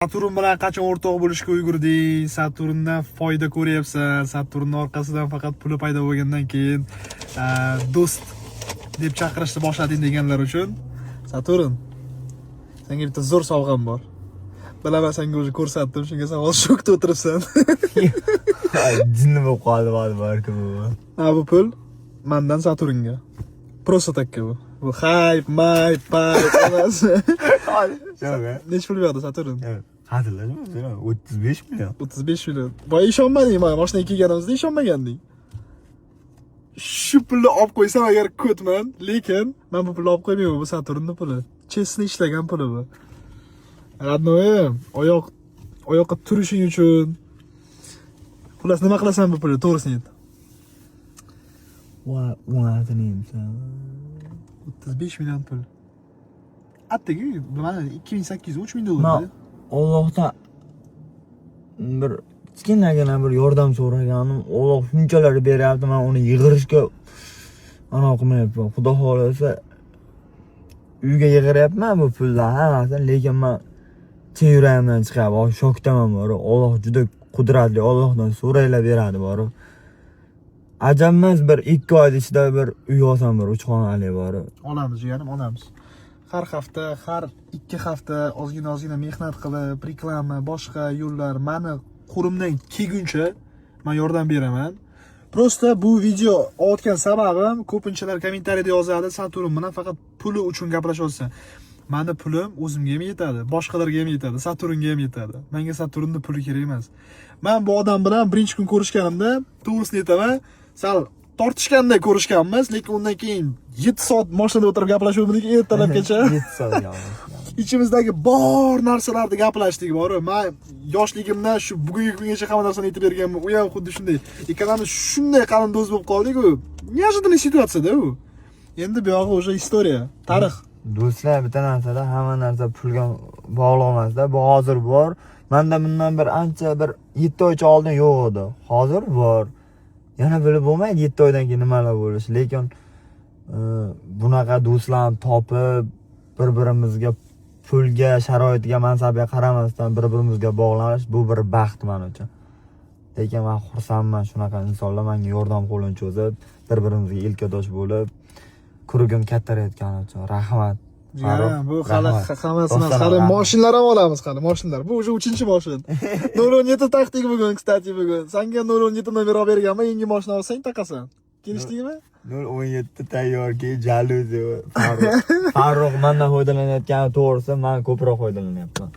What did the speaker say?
Saturn bilan qachon o'rtoq bo'lishga ulgurding? Saturndan foyda ko'ryapsan. Saturnning orqasidan faqat puli paydo bo'lgandan keyin do'st deb chaqirishni boshlading deganlar uchun Saturn, senga bitta zo'r sovg'am bor. Bilaman, senga o'zi ko'rsatdim, shunga savol shokda o'tiribsan. Jinni bo'lib qoldi balki bu. Bu pul mendan Saturnga. Просто takka bu. Bu hype, emas. Yo'q. Nech pul berdi Saturn? Hazillashma, 35 million. 35 million. Boya ishonmading, mana mashinaga kelganimizda ishonmaganding. Shu pulni olib qo'ysam agar ko'tman, lekin men bu pulni olib qo'ymayman, bu Saturnning puli. Chesni ishlagan puli bu. Radnoy, oyoqqa turishing uchun. Xullas, nima qilasan bu pulni, to'g'risini ayt. O'ng'atini 35 million pul. Attigi, bilmadim, 2800-3000 dollar. Allohdan bir kichkinagina bir yordam so'raganim, Alloh shunchalar beryapti, men uni yig'irishga ana qilmayapman. Xudo xolasa uyga yig'iryapman bu pullarni hammasini, lekin men chin yuragimdan chiqyapti. Shokdaman bor. Alloh juda qudratli, Allohdan so'raylar beradi bor. Ajab emas, bir 2 oy ichida bir uy olsam, bir 3 xonali bor. Olamiz, jiyanim, olamiz. Har hafta, har 2 hafta ozgina mehnat qilib, reklama, boshqa yo'llar meni qo'limdan kelguncha men yordam beraman. Prosta bu video olayotgan sababim, ko'pinchalar kommentariyada yozadi, Saturn bilan faqat puli uchun gaplashyapsan. Meni pulim o'zimga ham yetadi, boshqalarga ham yetadi, Saturnga ham yetadi. Menga Saturnning puli kerak emas. Men bu odam bilan birinchi kun ko'rishganimda, to'g'risini aytaman, sal tortishganda ko'rishganmiz, lekin undan keyin 7 soat mashinada o'tirib gaplashuvdik ertalabgacha. 7 soat. İçimizdagi bor narsalarni gaplashdik bor. Men yoshligimdan shu bugungi kungacha hamma narsani aytib berganman. U ham xuddi shunday. Ikkalamiz shunday qalin do'st bo'lib qoldik-ku. Неожиданный situatsiya-da u. Endi bu yog'i o'sha historiya, tarix. Do'stlar, bitta narsada hamma narsa pulga bog'liq emas-da. Bu hozir bor. Menda bundan bir ancha bir 7 oycha oldin yo'q edi. Hozir bor. Yana bilib bo'lmaydi 7 oydan keyin nimalar bo'lishi. Lekin bunaqa do'stlarni topib, bir-birimizga pulga, sharoitiga, mansabga qaramasdan bir-birimizga bog'lanish bu bir baxt men uchun. Lekin men xursandman shunaqa insonlar menga yordam qo'lini cho'zib, bir-birimizga ilkadosh bo'lib, kurugim kattarayotgani uchun rahmat. Bu hali hammasini hali mashinalar ham olamiz, hali mashinalar. Bu уже 3-chi mashin. 017 taqdik bugun, kstati bugun. Senga 017 nomer olib berganman, yangi mashina olsang taqasan. Kelishdingmi? 017 tayyorki, jaluzi. Farruh mendan foydalanayotgani to'g'risi, men ko'proq foydalanyapman.